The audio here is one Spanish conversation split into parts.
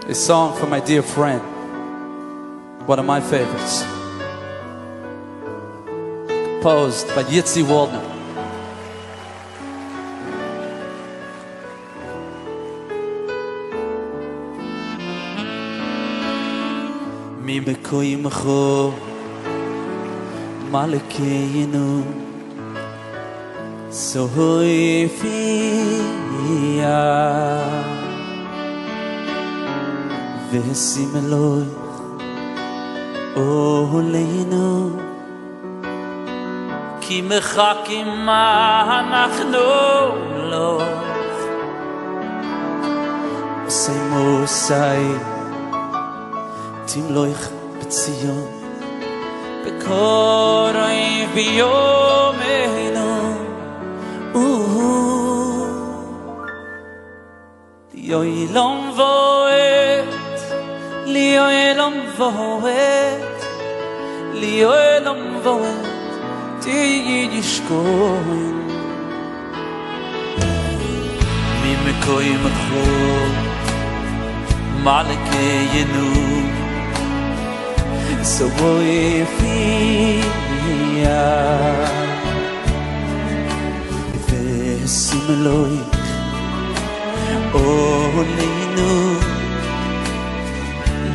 A song for my dear friend, one of my favorites, composed by Yitzi Waldner. Mi bekoyimcho malkeinu sohoifia vesim Eloi oleinu ki mechakim ma anachnu lo osay mosay timloich b'tzion b'koroi b'yomeinu li'olam vo'et li'olam vo'et li'olam vo'et tiyishkoin mi mekoyimcho malkeinu so voifia vesim Eloi oleinu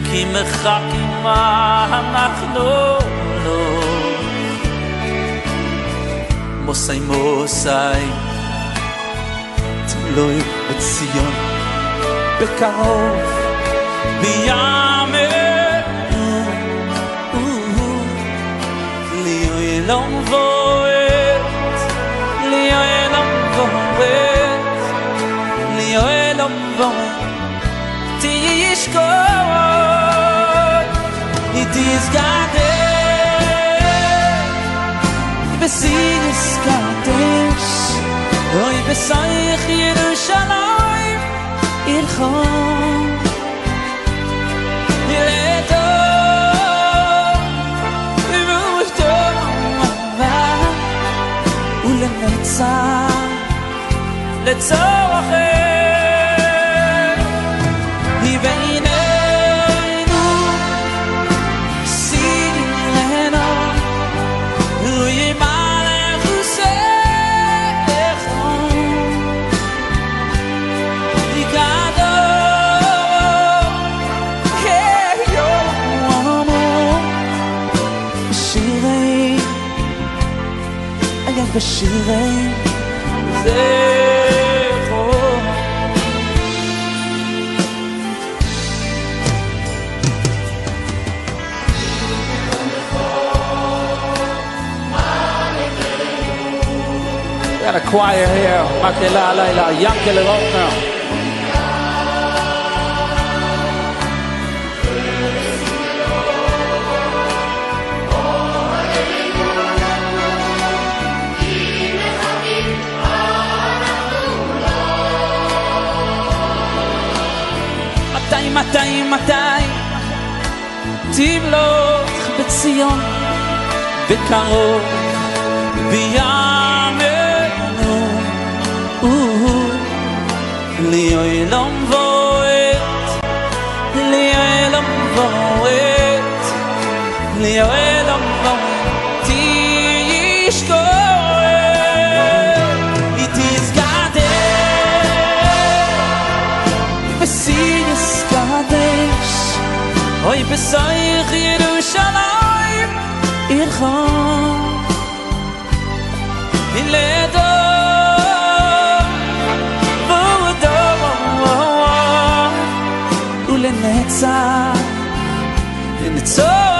ki mechakim ma anachnu lo mosay mosay timloi b'tzion bekarov b'yameinu li'olam vo'et li'olam vo'et li'olam vo'et tiyishkoin itizgadeh b'sinis kadesh oy b'sayich Yerushalayim ilchon לצורכם בינינו סירנו הוא ימלך וסכם יקדום כיום בשירים אגב בשירים We got a choir here. Makela Alayla, Yankele Rotner. מתי תמלוך בציון בקרוב בימינו לי'olam vo'et לי'olam vo'et לי'olam vo'et tishkoin itizgadeh b'sinis kadesh oy b'sayich Yerushalayim ilchon לדור ודור ולנצח לנצור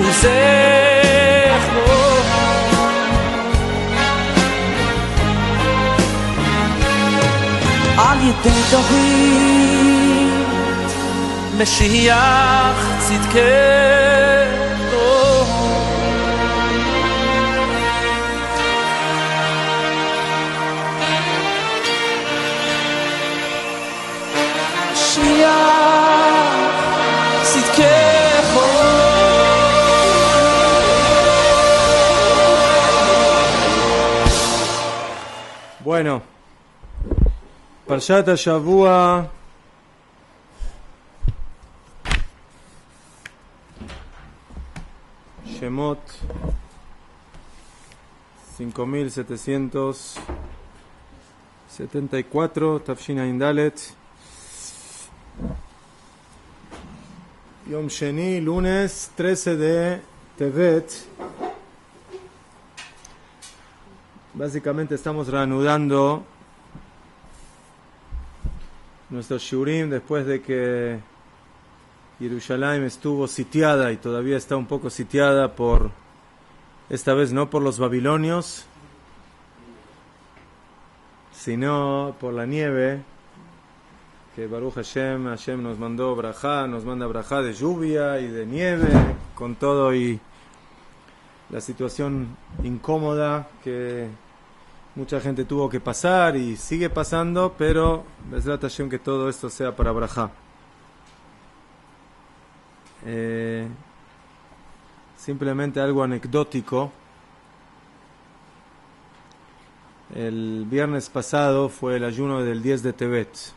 וזכרו על ידי דוד משיח צדקנו משיח צדקנו Bueno, Parshat HaShavua Shemot 5774 Tafshin Ayin Dalet Yom Sheni, lunes 13 de Tevet. Básicamente estamos reanudando nuestro Shurim después de que Jerusalén estuvo sitiada y todavía está un poco sitiada por, esta vez no por los babilonios, sino por la nieve, que Baruch Hashem, Hashem nos mandó brajá, nos manda brajá de lluvia y de nieve, con todo y la situación incómoda que mucha gente tuvo que pasar y sigue pasando, pero Bezrat Hashem que todo esto sea para brajá. Simplemente algo anecdótico. El viernes pasado fue el ayuno del 10 de Tevet.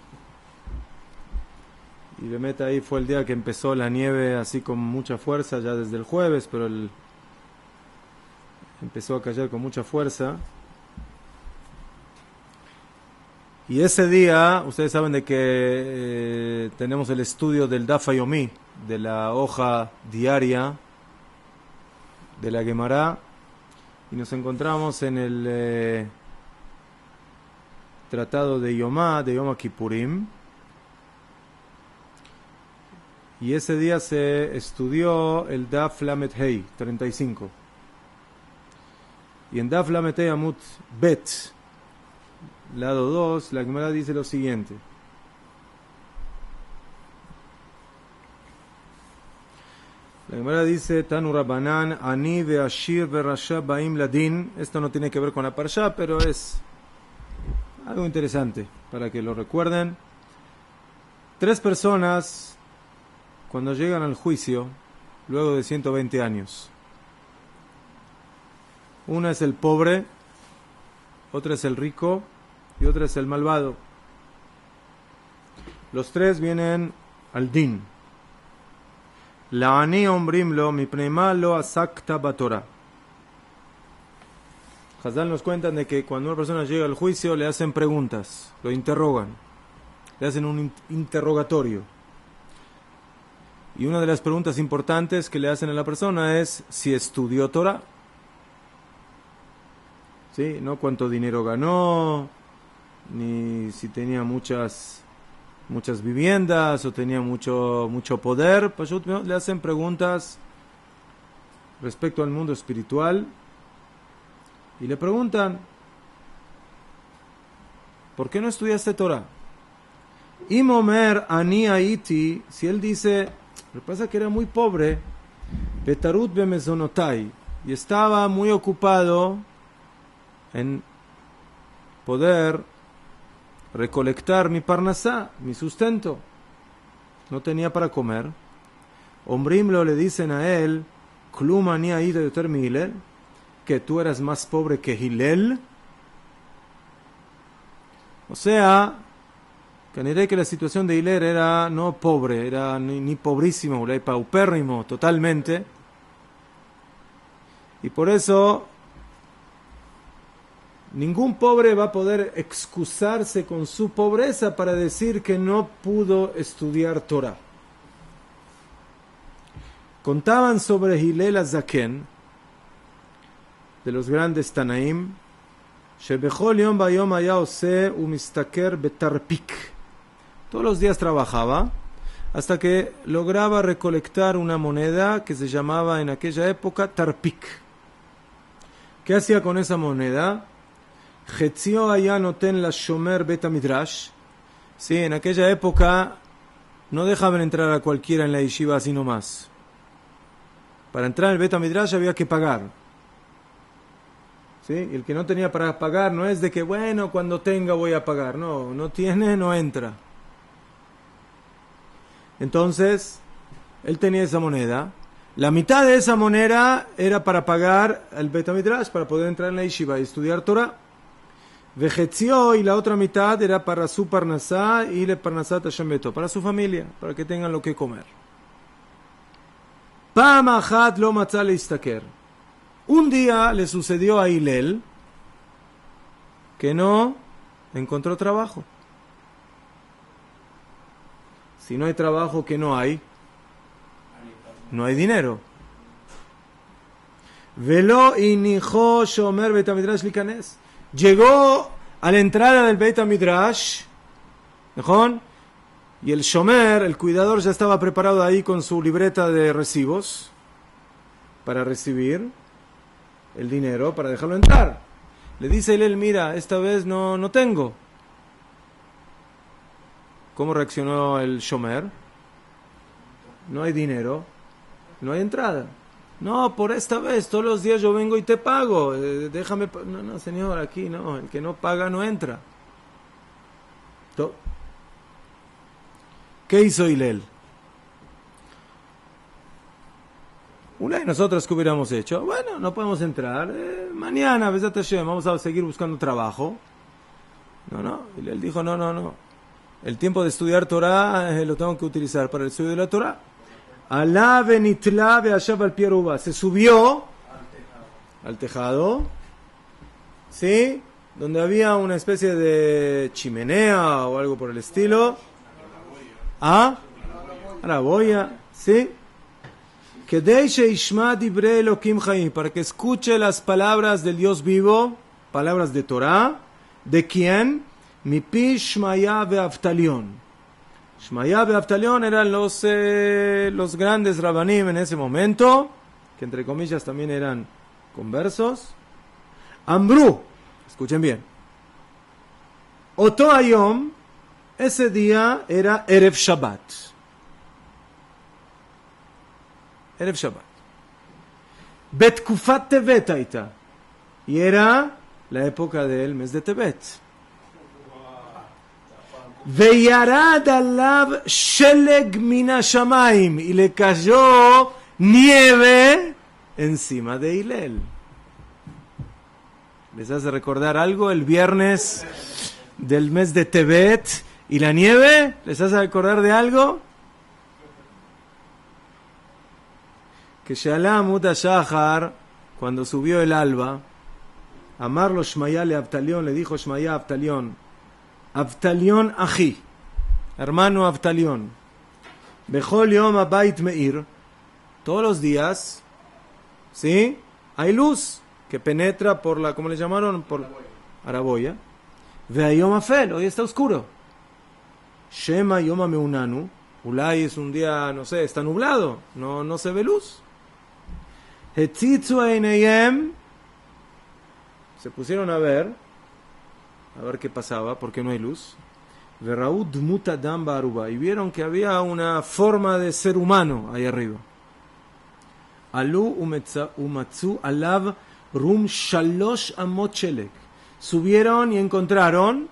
Y Bemet ahí fue el día que empezó la nieve así con mucha fuerza, ya desde el jueves, pero empezó a caer con mucha fuerza. Y ese día, ustedes saben de que tenemos el estudio del Daf Yomi, de la hoja diaria de la Gemara, y nos encontramos en el tratado de Yom Kippurim, y ese día se estudió el Daf Lamed Hei 35. Y en Daf Lamed Hei Amud Bet, lado 2, la Gemara dice lo siguiente. La Gemara dice, Tanu Rabbanan, Ani ve'ashir ve'rasha ba'im ladin. Esto no tiene que ver con la parsha, pero es algo interesante para que lo recuerden. 3 personas, cuando llegan al juicio, luego de 120 años. Una es el pobre, otra es el rico y otra es el malvado. Los 3 vienen al din. La ani ombrimlo mipnei ma lo asakta batorah. Hazal nos cuentan de que cuando una persona llega al juicio le hacen preguntas, lo interrogan, le hacen un interrogatorio. Y una de las preguntas importantes que le hacen a la persona es si estudió Torah. ¿Sí? No cuánto dinero ganó, ni si tenía muchas viviendas o tenía mucho poder. Le hacen preguntas respecto al mundo espiritual y le preguntan, ¿por qué no estudiaste Torah? Imomer ani aiti, si él dice, lo que pasa es que era muy pobre, betarut bemezonotai, y estaba muy ocupado en poder recolectar mi parnasá, mi sustento. No tenía para comer. Ombrimlo, le dicen a él, klum ani aida yoter mi Hillel, que tú eras más pobre que Hillel. O sea, que diré que la situación de Hillel era no pobre, era ni pobrísimo, era paupérrimo totalmente. Y por eso ningún pobre va a poder excusarse con su pobreza para decir que no pudo estudiar Torah. Contaban sobre Hillel HaZaken, de los grandes Tanaim, Shebechol Yom Bayom haya ose umistaker betarpik. Todos los días trabajaba, hasta que lograba recolectar una moneda que se llamaba en aquella época tarpik. ¿Qué hacía con esa moneda? Chetzio allá noten la shomer beta midrash. Sí, en aquella época no dejaban entrar a cualquiera en la yeshiva así nomás. Para entrar en el beta midrash había que pagar. ¿Sí? Y el que no tenía para pagar no es de que, bueno, cuando tenga voy a pagar. No, no tiene, no entra. Entonces, él tenía esa moneda. La mitad de esa moneda era para pagar el beta midrash, para poder entrar en la yeshiva y estudiar Torah. Vejetzió, y la otra mitad era para su parnasá y le parnasat Hashem beto, para su familia, para que tengan lo que comer. Pam achat lo matzah leistaker. Un día le sucedió a Hillel que no encontró trabajo. Si no hay trabajo, ¿qué no hay? No hay dinero. Velo inijo shomer beit midrash likanes. Llegó a la entrada del Beit HaMidrash, ¿no? Y el shomer, el cuidador, ya estaba preparado ahí con su libreta de recibos para recibir el dinero, para dejarlo entrar. Le dice él, mira, esta vez no tengo. ¿Cómo reaccionó el shomer? No hay dinero, no hay entrada. No, por esta vez, todos los días yo vengo y te pago. Déjame... No, señor, aquí no. El que no paga no entra. ¿Qué hizo Hillel? Una de nosotros, ¿qué hubiéramos hecho? Bueno, no podemos entrar. Mañana, Besat Hashem, vamos a seguir buscando trabajo. No. Hillel dijo, no. El tiempo de estudiar Torah lo tengo que utilizar para el estudio de la Torah. Alá benitla be'ashav al pieruba. Se subió al tejado, ¿sí? Donde había una especie de chimenea o algo por el estilo. A la boya, ¿sí? Kedei sheishma divrei Elokim chaim, para que escuche las palabras del Dios vivo, palabras de Torah. ¿De quién? Mipi Shmaya ve'Avtalion. Shmaya y Avtalion eran los grandes rabanim en ese momento, que entre comillas también eran conversos. Ambrú, escuchen bien. Oto Ayom, ese día era Erev Shabbat. Erev Shabbat. Betkufat Tevet aita. Y era la época del mes de Tevet. Veyarad alav sheleg mina shamayim, y le cayó nieve encima de Hillel. ¿Les hace recordar algo? El viernes del mes de Tevet y la nieve. ¿Les hace recordar de algo? Que Shalom Uta Shahar, cuando subió el alba, amarlo Shmaya le Avtalion, le dijo Shmaya a Avtalion, Avtalion ají, hermano Avtalion, Bechol yom abayit meir, todos los días, ¿sí? Hay luz que penetra por la, ¿cómo le llamaron? Por Araboya. Veayom afel, hoy está oscuro. Shema yom meunanu, ulay es un día, no sé, está nublado, no se ve luz. Hetzitzu einayem, se pusieron a ver qué pasaba, porque no hay luz. Verraú dmut adam ba'aruba, y vieron que había una forma de ser humano ahí arriba. Alu umatzu alav rum shalosh amot shelek. Subieron y encontraron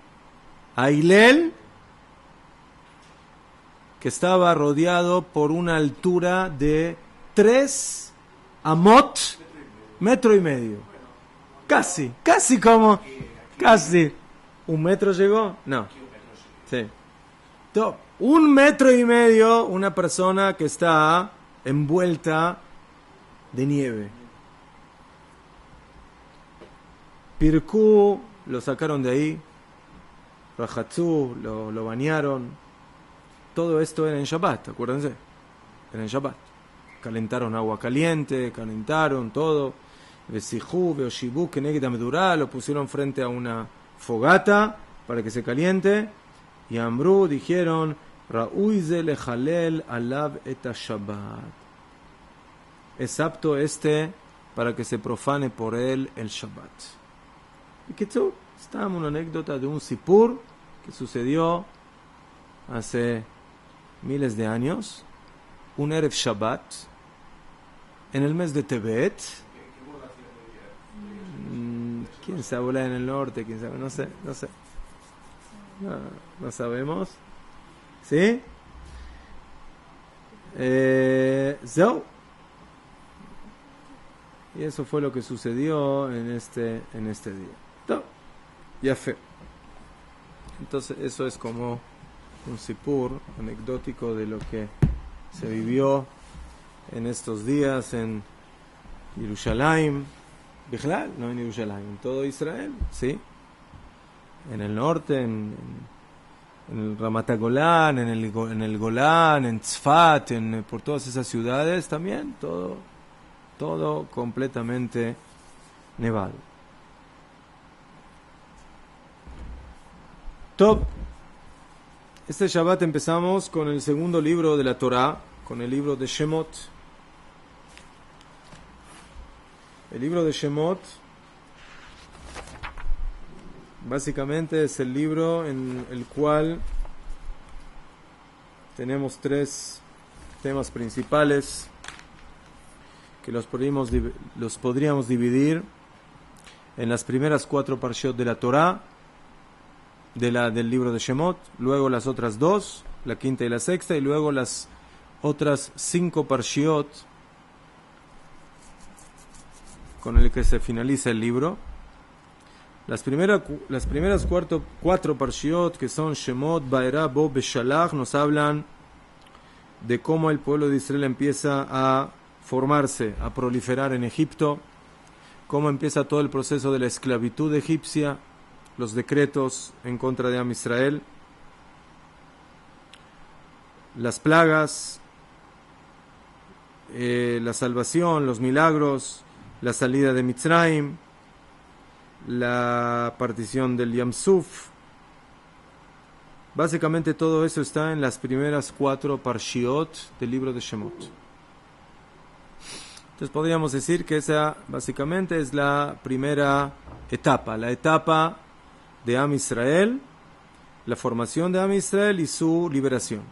a Hillel, que estaba rodeado por una altura de 3 amot, metro y medio. Casi como, casi. ¿1 metro llegó? No. Sí. 1 metro y medio, una persona que está envuelta de nieve. Pirkú, lo sacaron de ahí. Rajatzú, lo bañaron. Todo esto era en Shabbat, acuérdense. Era en Shabbat. Calentaron agua caliente, calentaron todo. Vesijú, veoshibú, keneged amedurá, lo pusieron frente a una fogata para que se caliente. Y Ambrú dijeron, Ra'ui ze lechalel alav et Shabbat. Es apto para que se profane por él el Shabbat. Y que tú, estamos una anécdota de un sipur que sucedió hace miles de años, un Erev Shabbat, en el mes de Tebet. ¿Quién sabe en el norte? ¿Quién sabe? No sé. No sabemos. ¿Sí? So. Y eso fue lo que sucedió en este día. No. Ya fe. Entonces eso es como un sipur anecdótico de lo que se vivió en estos días en Jerusalén, no en Jerusalén, en todo Israel, ¿sí? En el norte, en el Ramat HaGolán, en el Golán, en Tzfat, por todas esas ciudades también, todo completamente nevado. Top. Este Shabbat empezamos con el segundo libro de la Torá, con el libro de Shemot. El libro de Shemot básicamente es el libro en el cual tenemos 3 temas principales que los podríamos dividir en las primeras 4 parshiot de la Torá, del libro de Shemot, luego las otras 2, la quinta y la sexta, y luego las otras 5 parshiot con el que se finaliza el libro. Las primeras 4 parshiot, que son Shemot, Baera, Bo, Beshalach, nos hablan de cómo el pueblo de Israel empieza a formarse, a proliferar en Egipto, cómo empieza todo el proceso de la esclavitud egipcia, los decretos en contra de Am Israel, las plagas, la salvación, los milagros, la salida de Mitzrayim, la partición del Yam Suf. Básicamente todo eso está en las primeras 4 parshiot del libro de Shemot. Entonces podríamos decir que esa básicamente es la primera etapa, la etapa de Am Israel, la formación de Am Israel y su liberación.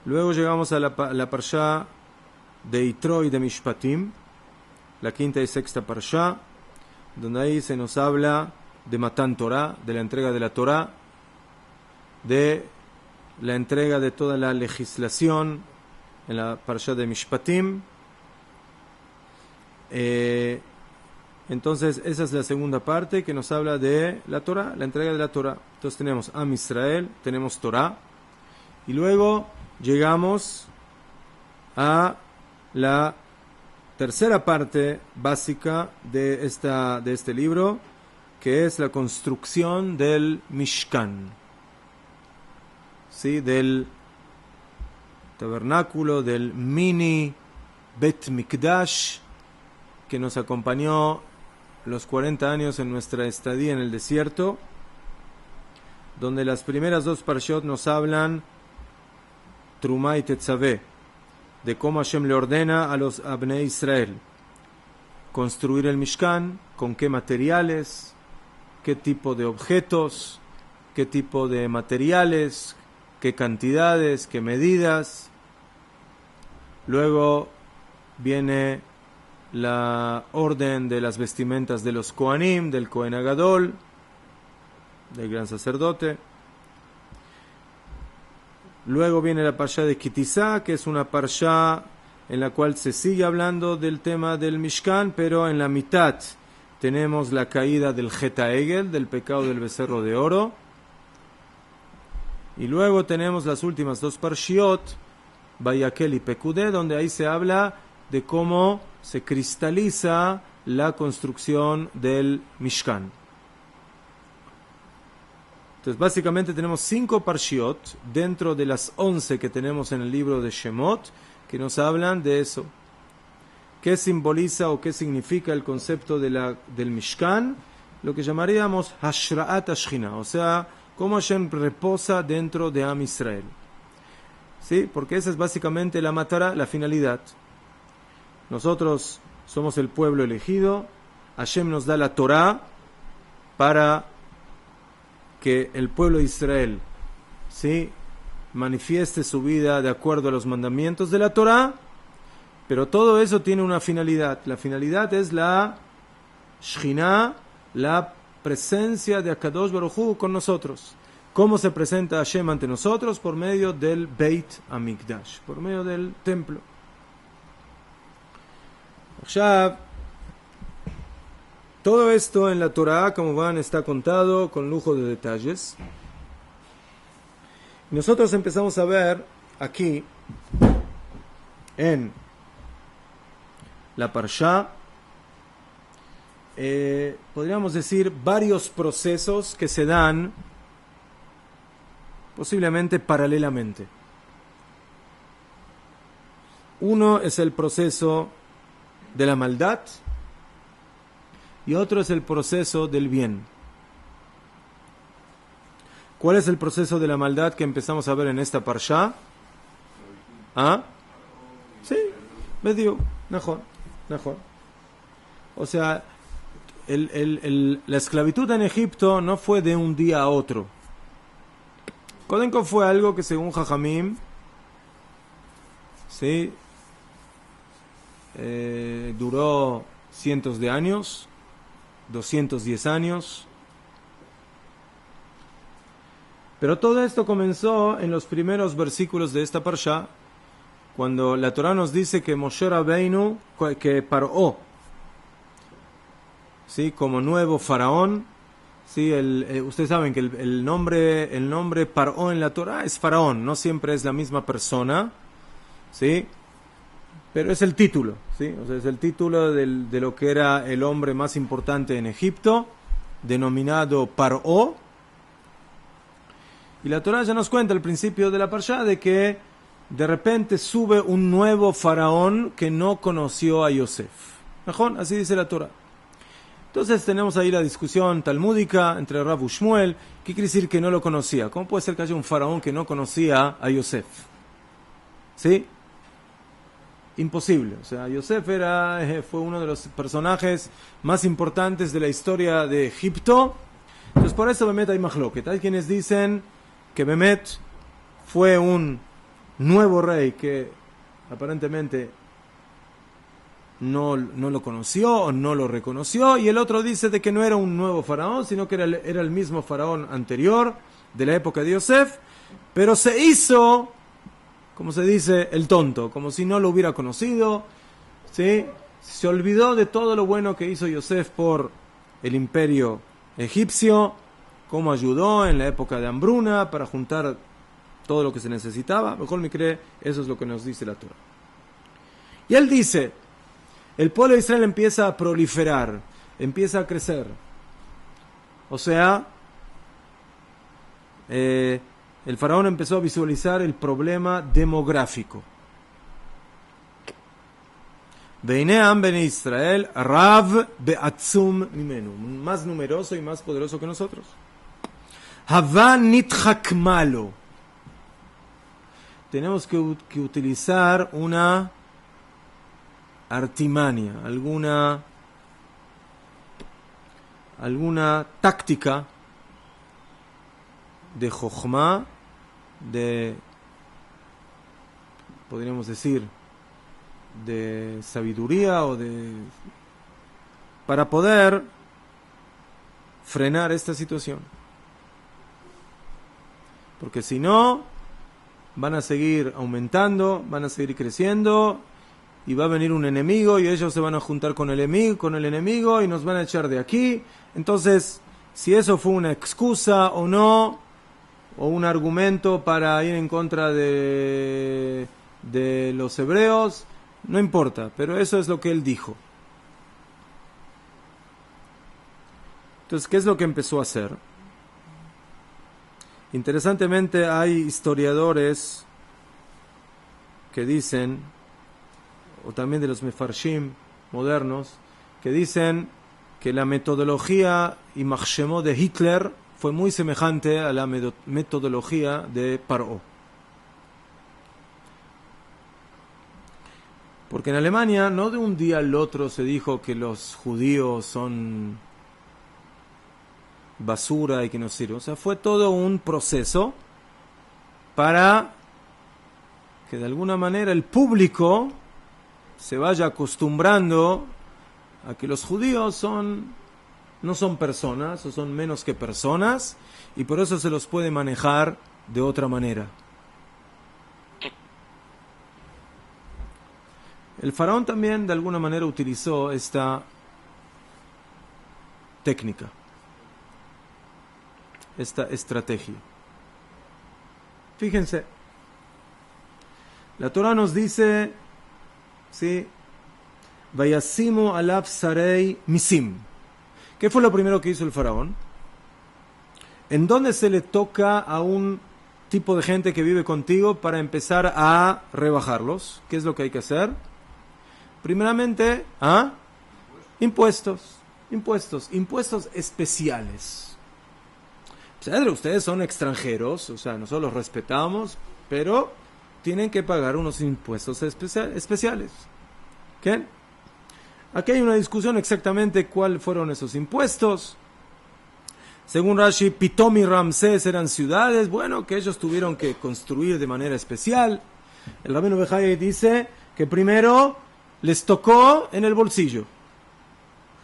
Luego llegamos a la parsha de Yitro y de Mishpatim, la quinta y sexta parsha, donde ahí se nos habla de Matan Torah, de la entrega de la Torah, de la entrega de toda la legislación en la parsha de Mishpatim. Entonces esa es la segunda parte que nos habla de la Torah, la entrega de la Torah. Entonces tenemos Am Israel, tenemos Torah, y luego llegamos a la tercera parte básica de este libro, que es la construcción del Mishkan, ¿sí? Del tabernáculo, del mini Bet Mikdash, que nos acompañó los 40 años en nuestra estadía en el desierto, donde las primeras 2 parshiot nos hablan Trumá y Tetzaveh, de cómo Hashem le ordena a los Abnei Israel construir el Mishkan, con qué materiales, qué tipo de objetos, qué tipo de materiales, qué cantidades, qué medidas. Luego viene la orden de las vestimentas de los Kohanim, del Kohen Agadol, del gran sacerdote. Luego viene la parsha de Kitizá, que es una parsha en la cual se sigue hablando del tema del Mishkan, pero en la mitad tenemos la caída del Jeta Egel, del pecado del becerro de oro. Y luego tenemos las últimas 2 parshiot, Vayakel y Pekudé, donde ahí se habla de cómo se cristaliza la construcción del Mishkan. Entonces básicamente tenemos 5 parshiot dentro de las 11 que tenemos en el libro de Shemot, que nos hablan de eso. ¿Qué simboliza o qué significa el concepto del Mishkan? Lo que llamaríamos Hashra'at Ashchina, o sea, cómo Hashem reposa dentro de Am Israel. ¿Sí? Porque esa es básicamente la matara, la finalidad. Nosotros somos el pueblo elegido, Hashem nos da la Torá para que el pueblo de Israel, ¿sí?, manifieste su vida de acuerdo a los mandamientos de la Torá, pero todo eso tiene una finalidad. La finalidad es la Shekhinah, la presencia de Akadosh Baruj Hu con nosotros. ¿Cómo se presenta Hashem ante nosotros? Por medio del Beit HaMikdash, por medio del templo. Ya, todo esto en la Torá, como van, está contado con lujo de detalles. Nosotros empezamos a ver aquí, en la Parshá, podríamos decir, varios procesos que se dan posiblemente paralelamente. Uno es el proceso de la maldad y otro es el proceso del bien. ¿Cuál es el proceso de la maldad que empezamos a ver en esta parshá? ¿Ah? Sí, medio, mejor. O sea, la esclavitud en Egipto no fue de un día a otro. Kodenko fue algo que, según Jajamim, ¿sí?, duró cientos de años, 210 años. Pero todo esto comenzó en los primeros versículos de esta parsha, cuando la Torá nos dice que Moshe Rabbeinu, que Paró, ¿sí?, como nuevo faraón, ¿sí? Ustedes saben que el nombre Paró en la Torá es faraón, no siempre es la misma persona, ¿sí?, pero es el título, ¿sí? O sea, es el título de lo que era el hombre más importante en Egipto, denominado Paró. Y la Torá ya nos cuenta al principio de la Parshá de que de repente sube un nuevo faraón que no conoció a Yosef. Mejor, así dice la Torá. Entonces tenemos ahí la discusión talmúdica entre Rav y Shmuel. ¿Qué quiere decir que no lo conocía? ¿Cómo puede ser que haya un faraón que no conocía a Yosef? ¿Sí? Imposible. O sea, Yosef fue uno de los personajes más importantes de la historia de Egipto. Entonces por eso Bemet hay mahloket. Hay quienes dicen que Bemet fue un nuevo rey que aparentemente no lo conoció o no lo reconoció, y el otro dice de que no era un nuevo faraón, sino que era el mismo faraón anterior de la época de Yosef, pero se hizo, como se dice, el tonto, como si no lo hubiera conocido, ¿sí? Se olvidó de todo lo bueno que hizo Yosef por el imperio egipcio, cómo ayudó en la época de hambruna para juntar todo lo que se necesitaba. Mejor me cree, eso es lo que nos dice la Torá. Y él dice, el pueblo de Israel empieza a proliferar, empieza a crecer. O sea, el faraón empezó a visualizar el problema demográfico. Beineam ben Israel, Rav be'atzum mimenu, más numeroso y más poderoso que nosotros. Hava nitchakmalo. Tenemos que utilizar una artimaña, alguna táctica de jochma, podríamos decir, de sabiduría para poder frenar esta situación. Porque si no, van a seguir aumentando, van a seguir creciendo, y va a venir un enemigo y ellos se van a juntar con el enemigo y nos van a echar de aquí. Entonces, si eso fue una excusa o no, o un argumento para ir en contra de los hebreos, no importa, pero eso es lo que él dijo. Entonces, ¿qué es lo que empezó a hacer? Interesantemente, hay historiadores que dicen, o también de los mefarshim modernos, que dicen que la metodología y machshemó de Hitler fue muy semejante a la metodología de Paró. Porque en Alemania no de un día al otro se dijo que los judíos son basura y que no sirven. O sea, fue todo un proceso para que de alguna manera el público se vaya acostumbrando a que los judíos no son personas o son menos que personas y por eso se los puede manejar de otra manera. El faraón también de alguna manera utilizó esta técnica, esta estrategia. Fíjense, la Torah nos dice, ¿sí? Vayasimu alav sarei misim. ¿Qué fue lo primero que hizo el faraón? ¿En dónde se le toca a un tipo de gente que vive contigo para empezar a rebajarlos? ¿Qué es lo que hay que hacer? Primeramente, impuestos especiales. Ustedes son extranjeros, o sea, nosotros los respetamos, pero tienen que pagar unos impuestos especiales. ¿Qué? Aquí hay una discusión exactamente cuáles fueron esos impuestos. Según Rashi, Pitom y Ramsés eran ciudades, bueno, que ellos tuvieron que construir de manera especial. El Rabino Bejai dice que primero les tocó en el bolsillo.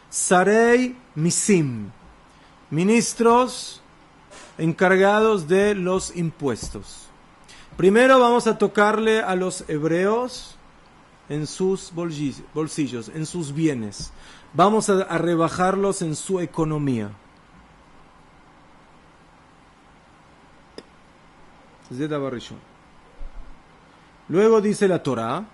Sarei Misim, ministros encargados de los impuestos. Primero vamos a tocarle a los hebreos en sus bolsillos, en sus bienes. Vamos a rebajarlos en su economía. Luego dice la Torah,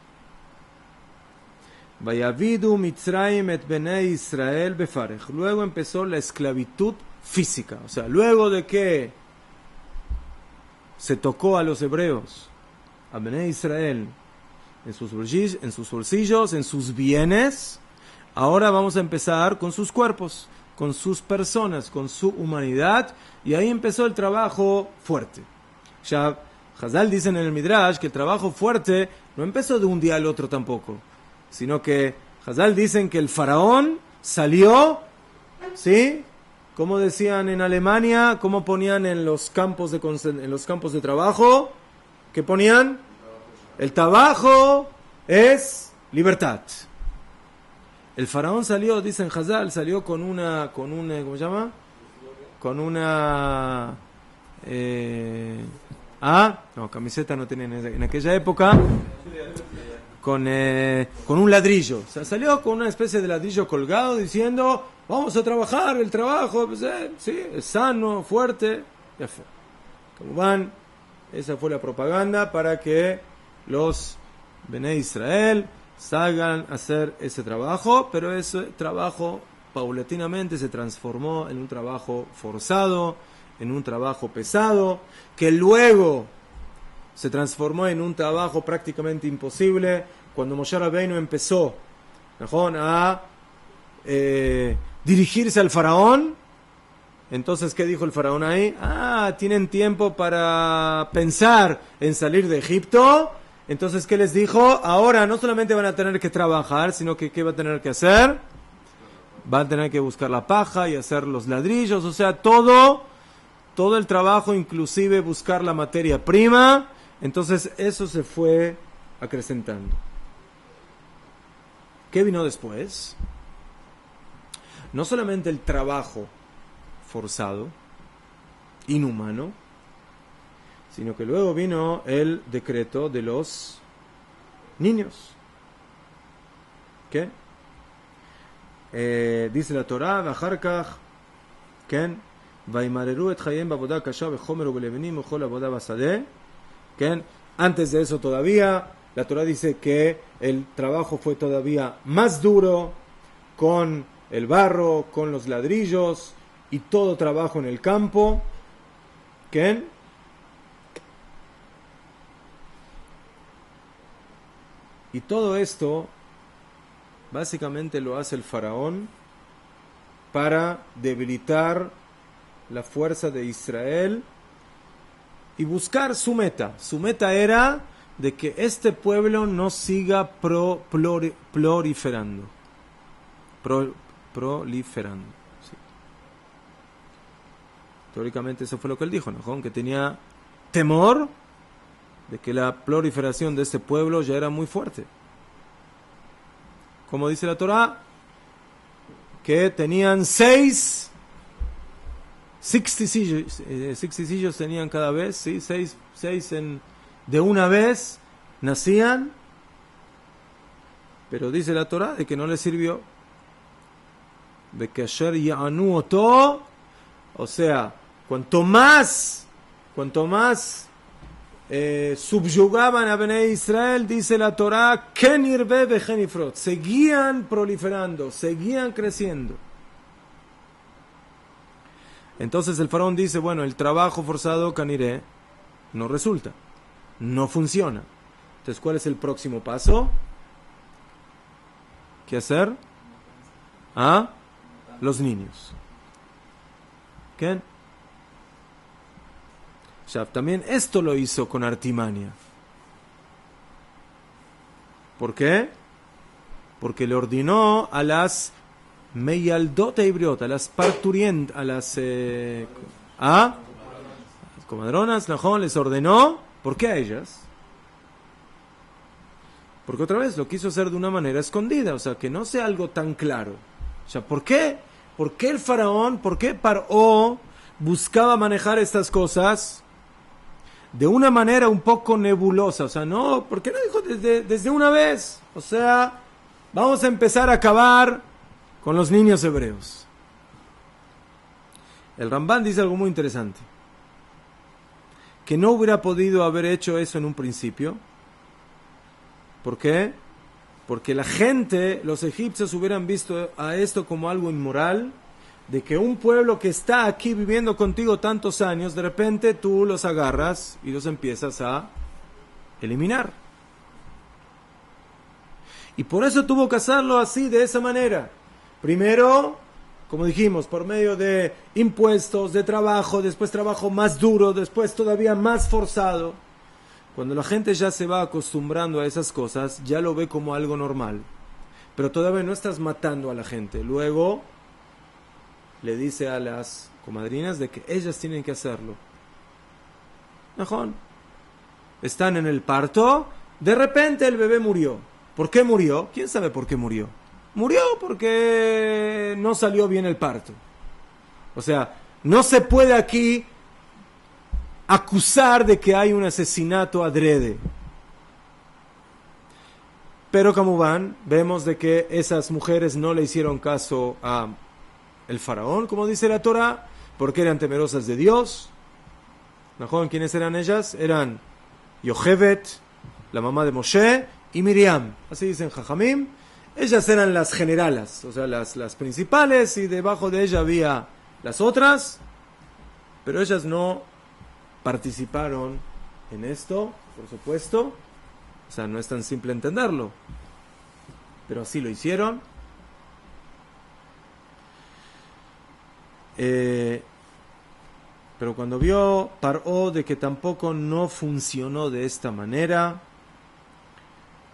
Vayavidu Mitzrayim et Benei Israel befarech. Luego empezó la esclavitud física. O sea, luego de que se tocó a los hebreos, a Benei Israel, en sus bolsillos, en sus bienes, ahora vamos a empezar con sus cuerpos, con sus personas, con su humanidad, y ahí empezó el trabajo fuerte. Ya Hazal dicen en el Midrash que el trabajo fuerte no empezó de un día al otro tampoco, sino que Hazal dicen que el faraón salió, ¿sí? Como decían en Alemania, como ponían en los campos de trabajo, ¿qué ponían? El trabajo es libertad. El faraón salió, dicen Hazal, salió con una, ¿cómo se llama? Con una, camiseta no tenían en aquella época, con un ladrillo. O sea, salió con una especie de ladrillo colgado diciendo, vamos a trabajar, el trabajo, pues, sí, es sano, fuerte, ya fue. Como van, esa fue la propaganda para que los Benei Israel salgan a hacer ese trabajo, pero ese trabajo paulatinamente se transformó en un trabajo forzado, en un trabajo pesado, que luego se transformó en un trabajo prácticamente imposible cuando Moshe Rabbeinu empezó a dirigirse al faraón. Entonces, ¿qué dijo el faraón ahí? Tienen tiempo para pensar en salir de Egipto. Entonces, ¿qué les dijo? Ahora no solamente van a tener que trabajar, sino que ¿qué va a tener que hacer? Van a tener que buscar la paja y hacer los ladrillos, o sea, todo el trabajo, inclusive buscar la materia prima. Entonces, eso se fue acrecentando. ¿Qué vino después? No solamente el trabajo forzado, inhumano, sino que luego vino el decreto de los niños. ¿Qué? Dice la Torah, Vajarkach, ¿qué? Vaimareru et chayem bavodah kasha bechomer ubelevenim uchol avodah basadeh. ¿Qué? Antes de eso todavía, la Torah dice que el trabajo fue todavía más duro, con el barro, con los ladrillos y todo trabajo en el campo. ¿Qué? Y todo esto básicamente lo hace el faraón para debilitar la fuerza de Israel y buscar su meta. Su meta era de que este pueblo no siga proliferando. Proliferando. Sí. Teóricamente eso fue lo que él dijo, ¿no? Que tenía temor de que la proliferación de este pueblo ya era muy fuerte. Como dice la Torá, que tenían 60 sillos tenían cada vez, ¿sí? seis de una vez nacían, pero dice la Torá de que no les sirvió. De que ayer ya'anu oto, o sea, cuanto más subyugaban a Bnei Israel, dice la Torá, Ken irbe vechen ifrot, seguían proliferando, seguían creciendo. Entonces el faraón dice, bueno, el trabajo forzado caniré no resulta, no funciona. Entonces, ¿cuál es el próximo paso? ¿Qué hacer? Los niños. ¿Qué? También esto lo hizo con artimaña. ¿Por qué? Porque le ordenó a las meyaldot eibriot, a las parturientas, a las comadronas, Najón, les ordenó. ¿Por qué a ellas? Porque otra vez lo quiso hacer de una manera escondida, o sea, que no sea algo tan claro. O sea, ¿por qué? ¿Por qué el faraón, por qué Paró buscaba manejar estas cosas de una manera un poco nebulosa? O sea, no, ¿por qué no dijo desde una vez? O sea, vamos a empezar a acabar con los niños hebreos. El Rambán dice algo muy interesante, que no hubiera podido haber hecho eso en un principio. ¿Por qué? Porque la gente, los egipcios, hubieran visto a esto como algo inmoral, de que un pueblo que está aquí viviendo contigo tantos años, de repente tú los agarras y los empiezas a eliminar. Y por eso tuvo que hacerlo así, de esa manera. Primero, como dijimos, por medio de impuestos, de trabajo, después trabajo más duro, después todavía más forzado. Cuando la gente ya se va acostumbrando a esas cosas, ya lo ve como algo normal. Pero todavía no estás matando a la gente. Luego le dice a las comadrinas de que ellas tienen que hacerlo. Najón. Están en el parto, de repente el bebé murió. ¿Por qué murió? ¿Quién sabe por qué murió? Murió porque no salió bien el parto. O sea, no se puede aquí acusar de que hay un asesinato adrede. Pero como van, vemos de que esas mujeres no le hicieron caso a el faraón, como dice la Torá, porque eran temerosas de Dios. ¿No? ¿Quiénes eran ellas? Eran Yochebet, la mamá de Moshe, y Miriam. Así dicen Jajamim. Ellas eran las generalas, o sea, las principales, y debajo de ella había las otras, pero ellas no participaron en esto, por supuesto. O sea, no es tan simple entenderlo, pero así lo hicieron. Pero cuando vio Paró de que tampoco no funcionó de esta manera,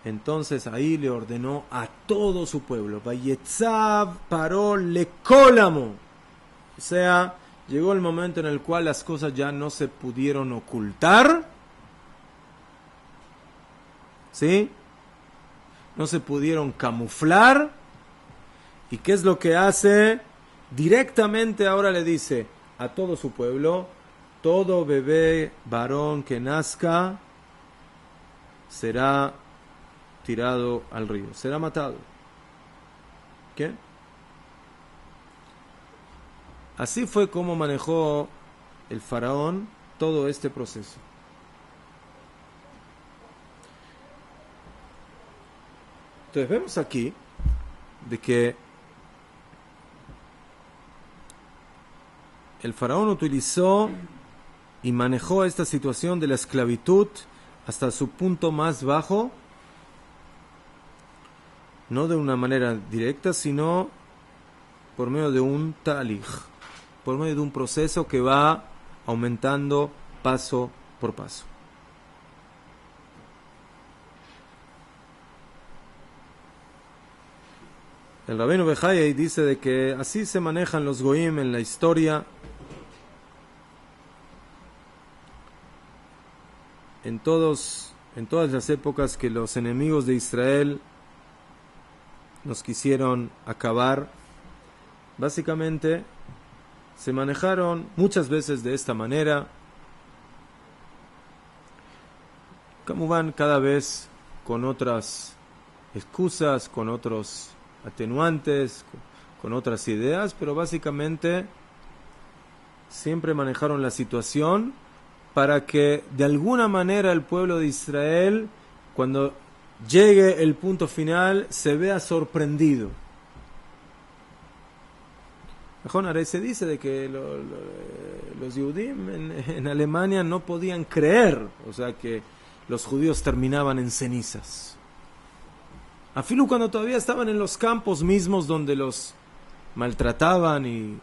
entonces ahí le ordenó a todo su pueblo, Vayetzav Paró lekólamo. O sea, llegó el momento en el cual las cosas ya no se pudieron ocultar, ¿sí? No se pudieron camuflar. ¿Y qué es lo que hace? Directamente ahora le dice a todo su pueblo: todo bebé varón que nazca será tirado al río, será matado. ¿Qué? Así fue como manejó el faraón todo este proceso. Entonces vemos aquí de que el faraón utilizó y manejó esta situación de la esclavitud hasta su punto más bajo, no de una manera directa, sino por medio de un talij, por medio de un proceso que va aumentando paso por paso. El Rabbeinu Bechayei dice de que así se manejan los goyim en la historia. En todas las épocas que los enemigos de Israel nos quisieron acabar, básicamente se manejaron muchas veces de esta manera. Como van cada vez con otras excusas, con otros atenuantes, con otras ideas, pero básicamente siempre manejaron la situación para que de alguna manera el pueblo de Israel, cuando llegue el punto final, se vea sorprendido. Se dice de que los Yehudim en Alemania no podían creer, o sea que los judíos terminaban en cenizas. Afilu cuando todavía estaban en los campos mismos donde los maltrataban, y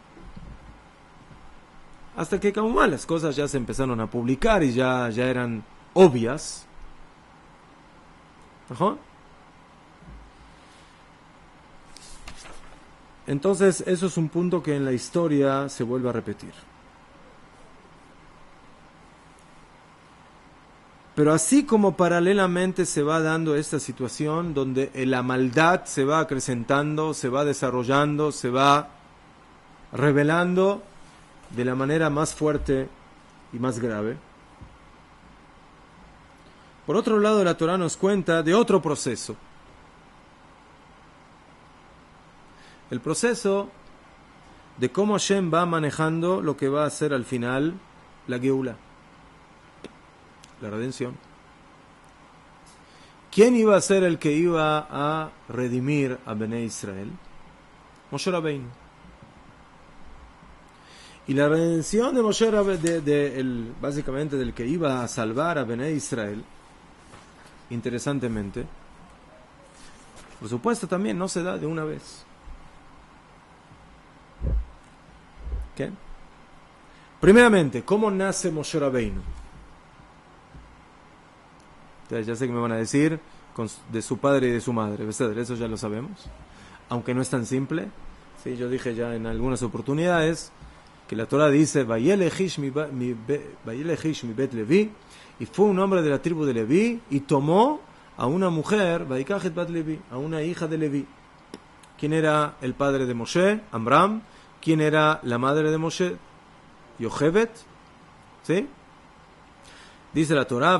hasta que como mal las cosas ya se empezaron a publicar y ya eran obvias. Ajá. Entonces eso es un punto que en la historia se vuelve a repetir. Pero así como paralelamente se va dando esta situación donde la maldad se va acrecentando, se va desarrollando, se va revelando de la manera más fuerte y más grave. Por otro lado, la Torah nos cuenta de otro proceso. El proceso de cómo Hashem va manejando lo que va a ser al final la Geula, la redención. ¿Quién iba a ser el que iba a redimir a Bnei Israel? Moshe Rabbeinu. Y la redención de Moshe Rabbeinu, básicamente del que iba a salvar a Bnei Israel, interesantemente, por supuesto también no se da de una vez. ¿Qué? Primeramente, ¿cómo nace Moshe Rabbeinu? Ya sé que me van a decir de su padre y de su madre, eso ya lo sabemos, aunque no es tan simple. Sí, yo dije ya en algunas oportunidades que la Torah dice Vayelechish mi bet Levi, y fue un hombre de la tribu de Levi y tomó a una mujer, Vayikachet bat Levi, a una hija de Levi. ¿Quién era el padre de Moshe? Amram. ¿Quién era la madre de Moshe? Yochebet. ¿Sí? Dice la Torah,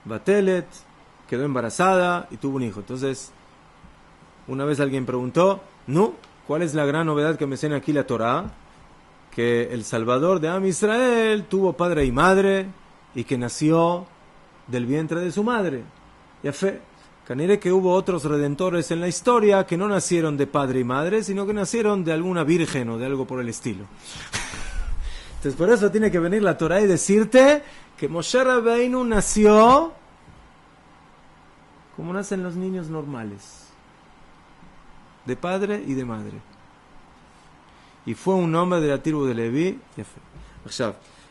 Batelet, quedó embarazada y tuvo un hijo. Entonces, una vez alguien preguntó, ¿no? ¿Cuál es la gran novedad que menciona aquí la Torah? Que el Salvador de Am Israel tuvo padre y madre y que nació del vientre de su madre. Ya fe, canire que hubo otros redentores en la historia que no nacieron de padre y madre, sino que nacieron de alguna virgen o de algo por el estilo. Entonces por eso tiene que venir la Torah y decirte que Moshe Rabbeinu nació como nacen los niños normales, de padre y de madre. Y fue un hombre de la tribu de Leví.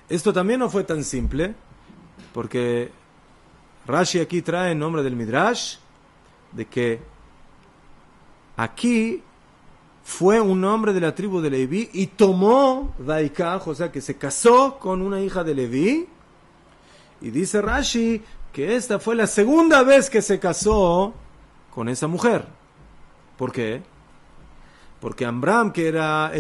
Esto también no fue tan simple, porque Rashi aquí trae en nombre del Midrash de que aquí fue un hombre de la tribu de Leví y tomó Daikaj, o sea que se casó con una hija de Leví. Y dice Rashi que esta fue la segunda vez que se casó con esa mujer. ¿Por qué? Porque Amram, que era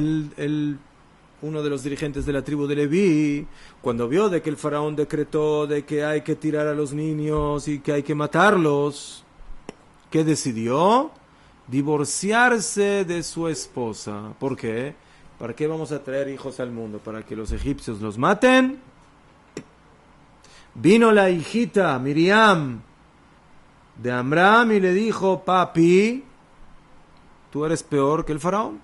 uno de los dirigentes de la tribu de Leví, cuando vio de que el faraón decretó de que hay que tirar a los niños y que hay que matarlos, ¿qué decidió? Divorciarse de su esposa. ¿Por qué? ¿Para qué vamos a traer hijos al mundo? ¿Para que los egipcios los maten? Vino la hijita Miriam de Amram y le dijo, papi, tú eres peor que el faraón.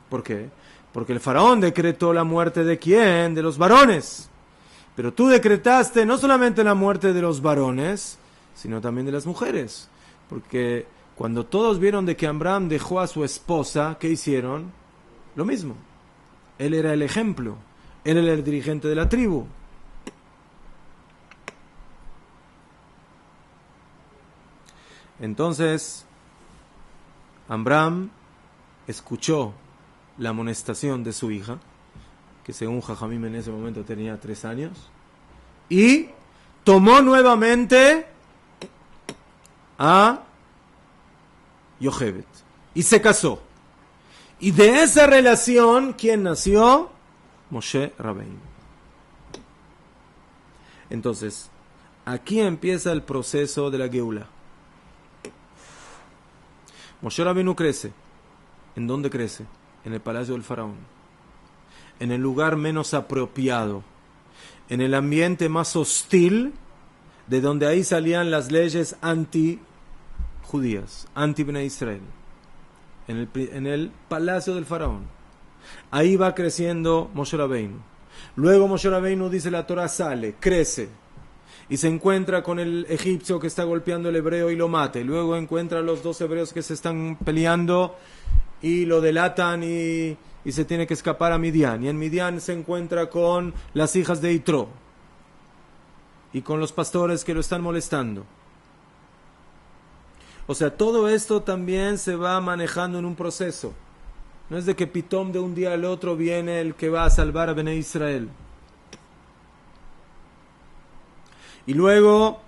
¿Por qué? Porque el faraón decretó la muerte de ¿quién? De los varones. Pero tú decretaste no solamente la muerte de los varones, sino también de las mujeres. Porque cuando todos vieron de que Amram dejó a su esposa, ¿qué hicieron? Lo mismo. Él era el ejemplo. Él era el dirigente de la tribu. Entonces, Amram escuchó la amonestación de su hija, que según Jajamim en ese momento tenía 3 años, y tomó nuevamente a Yochebed y se casó. Y de esa relación, ¿quién nació? Moshe Rabbeinu. Entonces, aquí empieza el proceso de la Geula. Moshe Rabbeinu crece. ¿En dónde crece? En el palacio del faraón. En el lugar menos apropiado. En el ambiente más hostil, de donde ahí salían las leyes anti-judías, anti-Bnei Israel. En el palacio del faraón. Ahí va creciendo Moshe Rabbeinu. Luego Moshe Rabbeinu, dice la Torah, sale, crece. Y se encuentra con el egipcio que está golpeando al hebreo y lo mata. Y luego encuentra a los 2 hebreos que se están peleando y lo delatan y se tiene que escapar a Midian. Y en Midian se encuentra con las hijas de Yitro y con los pastores que lo están molestando. O sea, todo esto también se va manejando en un proceso. No es de que pitom de un día al otro viene el que va a salvar a Bnei Israel. Y luego